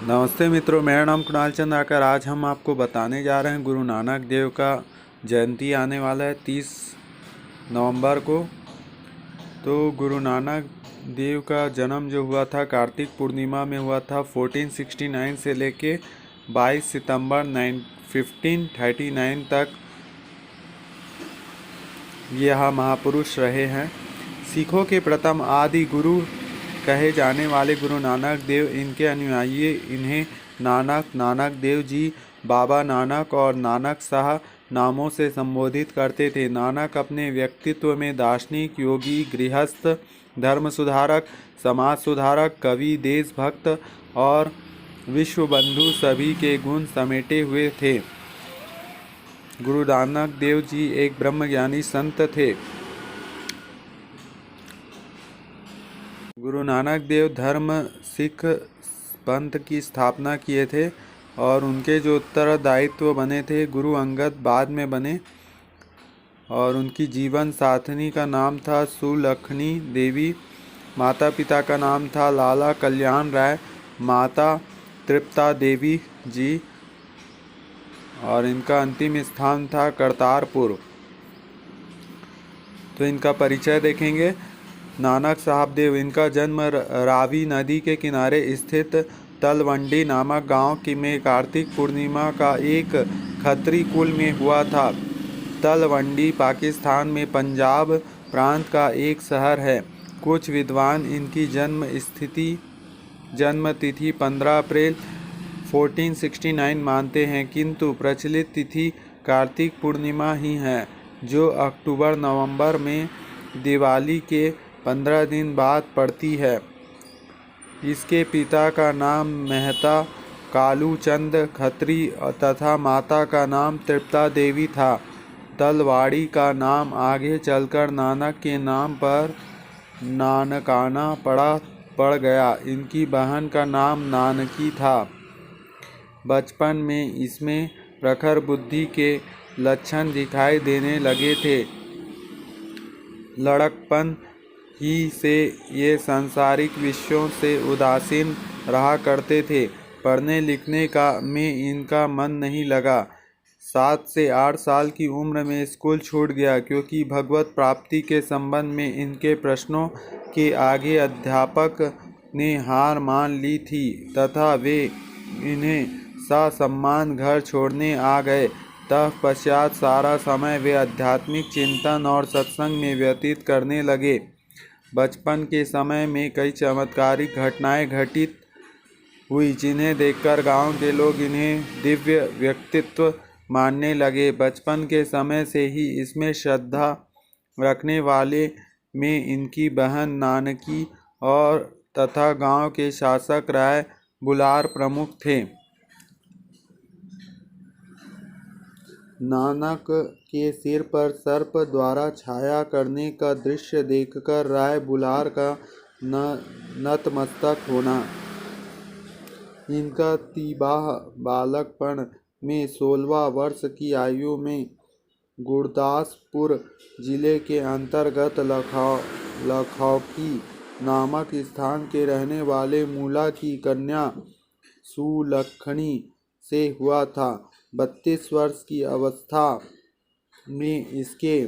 नमस्ते मित्रों, मेरा नाम कुणाल चंद आकर आज हम आपको बताने जा रहे हैं गुरु नानक देव का जयंती आने वाला है 30 नवंबर को। तो गुरु नानक देव का जन्म जो हुआ था कार्तिक पूर्णिमा में हुआ था 1469 से लेके 22 सितंबर 1539 तक यह महापुरुष रहे हैं। सिखों के प्रथम आदि गुरु कहे जाने वाले गुरु नानक देव, इनके अनुयायी इन्हें नानक, नानक देव जी, बाबा नानक और नानक शाह नामों से संबोधित करते थे। नानक अपने व्यक्तित्व में दार्शनिक, योगी, गृहस्थ, धर्म सुधारक, समाज सुधारक, कवि, देशभक्त और विश्व बंधु सभी के गुण समेटे हुए थे। गुरु नानक देव जी एक ब्रह्मज्ञानी संत थे। गुरु नानक देव धर्म सिख पंथ की स्थापना किए थे और उनके जो उत्तरदायित्व बने थे गुरु अंगद बाद में बने और उनकी जीवन साथनी का नाम था सुलखनी देवी। माता पिता का नाम था लाला कल्याण राय, माता तृप्ता देवी जी और इनका अंतिम स्थान था करतारपुर। तो इनका परिचय देखेंगे। नानक साहब देव, इनका जन्म रावी नदी के किनारे स्थित तलवंडी नामक गांव में कार्तिक पूर्णिमा का एक खत्री कुल में हुआ था। तलवंडी पाकिस्तान में पंजाब प्रांत का एक शहर है। कुछ विद्वान इनकी जन्म तिथि 15 अप्रैल 1469 मानते हैं, किंतु प्रचलित तिथि कार्तिक पूर्णिमा ही है, जो अक्टूबर नवंबर में दिवाली के 15 दिन बाद पड़ती है। इसके पिता का नाम मेहता कालू चंद खत्री तथा माता का नाम तृप्ता देवी था। तलवाड़ी का नाम आगे चलकर नानक के नाम पर नानकाना पड़ गया। इनकी बहन का नाम नानकी था। बचपन में इसमें प्रखर बुद्धि के लक्षण दिखाई देने लगे थे। लड़कपन ही से ये सांसारिक विषयों से उदासीन रहा करते थे। पढ़ने लिखने का में इनका मन नहीं लगा। 7 से 8 साल की उम्र में स्कूल छूट गया, क्योंकि भगवत प्राप्ति के संबंध में इनके प्रश्नों के आगे अध्यापक ने हार मान ली थी तथा वे इन्हें ससम्मान घर छोड़ने आ गए। तत्पश्चात सारा समय वे आध्यात्मिक चिंतन और सत्संग में व्यतीत करने लगे। बचपन के समय में कई चमत्कारिक घटनाएं घटित हुई, जिन्हें देखकर गांव के लोग इन्हें दिव्य व्यक्तित्व मानने लगे। बचपन के समय से ही इसमें श्रद्धा रखने वाले में इनकी बहन नानकी और तथा गांव के शासक राय बुलार प्रमुख थे। नानक के सिर पर सर्प द्वारा छाया करने का दृश्य देखकर राय बुलार का नतमस्तक होना, इनका तिबाह बालकपन में 16 वर्ष की आयु में गुरदासपुर जिले के अंतर्गत लखौकी नामक स्थान के रहने वाले मूला की कन्या सुलखनी से हुआ था। 32 वर्ष की अवस्था में इसके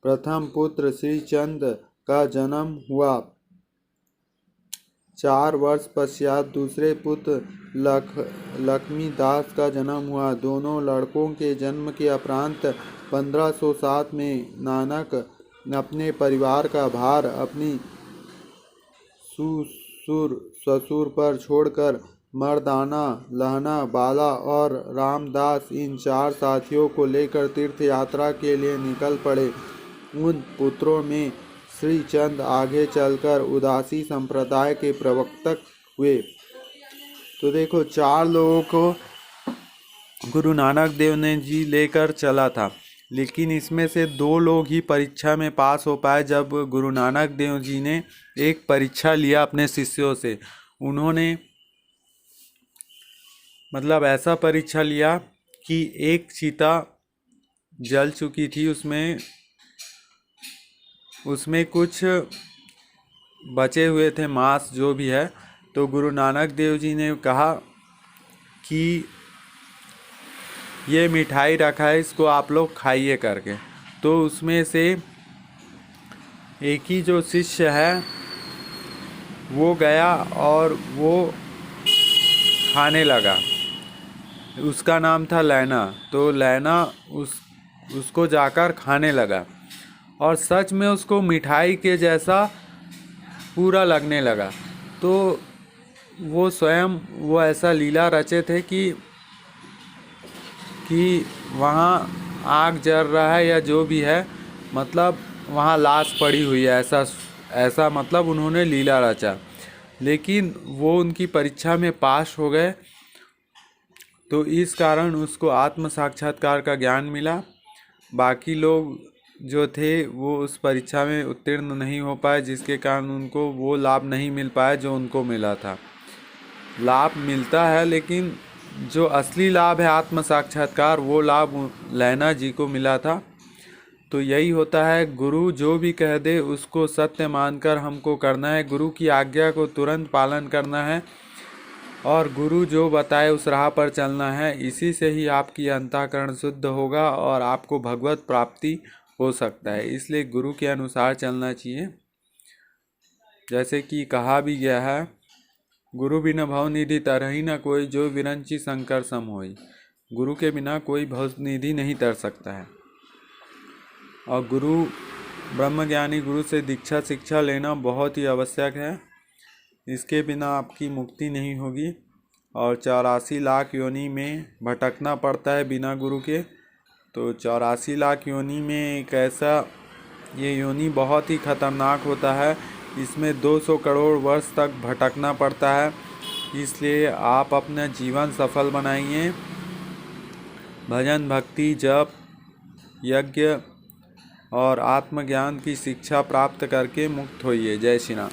प्रथम पुत्र श्रीचंद का जन्म हुआ। 4 वर्ष पश्चात दूसरे पुत्र लक्ष्मीदास का जन्म हुआ। दोनों लड़कों के जन्म के उपरांत 1507 में नानक अपने परिवार का भार अपनी ससुर पर छोड़कर मर्दाना, लहना, बाला और रामदास इन 4 साथियों को लेकर तीर्थ यात्रा के लिए निकल पड़े। उन पुत्रों में श्रीचंद आगे चलकर उदासी संप्रदाय के प्रवर्तक हुए। तो देखो, 4 लोगों को गुरु नानक देव ने जी लेकर चला था, लेकिन इसमें से 2 लोग ही परीक्षा में पास हो पाए। जब गुरु नानक देव जी ने एक परीक्षा लिया अपने शिष्यों से, उन्होंने ऐसा परीक्षा लिया कि एक चीता जल चुकी थी, उसमें कुछ बचे हुए थे मांस जो भी है, तो गुरु नानक देव जी ने कहा कि ये मिठाई रखा है, इसको आप लोग खाइए करके। तो उसमें से एक ही जो शिष्य है वो गया और वो खाने लगा। उसका नाम था लैना। तो लैना उसको जाकर खाने लगा और सच में उसको मिठाई के जैसा पूरा लगने लगा। तो वो स्वयं वो ऐसा लीला रचे थे कि वहाँ आग जल रहा है या जो भी है, मतलब वहाँ लाश पड़ी हुई है, ऐसा मतलब उन्होंने लीला रचा। लेकिन वो उनकी परीक्षा में पास हो गए, तो इस कारण उसको आत्म साक्षात्कार का ज्ञान मिला। बाकी लोग जो थे वो उस परीक्षा में उत्तीर्ण नहीं हो पाए, जिसके कारण उनको वो लाभ नहीं मिल पाया जो उनको मिला था। लाभ मिलता है, लेकिन जो असली लाभ है आत्म साक्षात्कार, वो लाभ लैना जी को मिला था। तो यही होता है, गुरु जो भी कह दे उसको सत्य मानकर हमको करना है। गुरु की आज्ञा को तुरंत पालन करना है और गुरु जो बताए उस राह पर चलना है। इसी से ही आपकी अंतःकरण शुद्ध होगा और आपको भगवत प्राप्ति हो सकता है। इसलिए गुरु के अनुसार चलना चाहिए। जैसे कि कहा भी गया है, गुरु बिना भवनिधि तरहि न कोई, जो विरंची शंकर सम होई। गुरु के बिना कोई भवनिधि नहीं तर सकता है। और गुरु ब्रह्मज्ञानी गुरु से दीक्षा शिक्षा लेना बहुत ही आवश्यक है। इसके बिना आपकी मुक्ति नहीं होगी और 84 लाख योनि में भटकना पड़ता है बिना गुरु के। तो 84 लाख योनि में एक ऐसा ये योनि बहुत ही खतरनाक होता है। इसमें 200 करोड़ वर्ष तक भटकना पड़ता है। इसलिए आप अपना जीवन सफल बनाइए। भजन भक्ति जप यज्ञ और आत्मज्ञान की शिक्षा प्राप्त करके मुक्त होइए। जय श्री राम।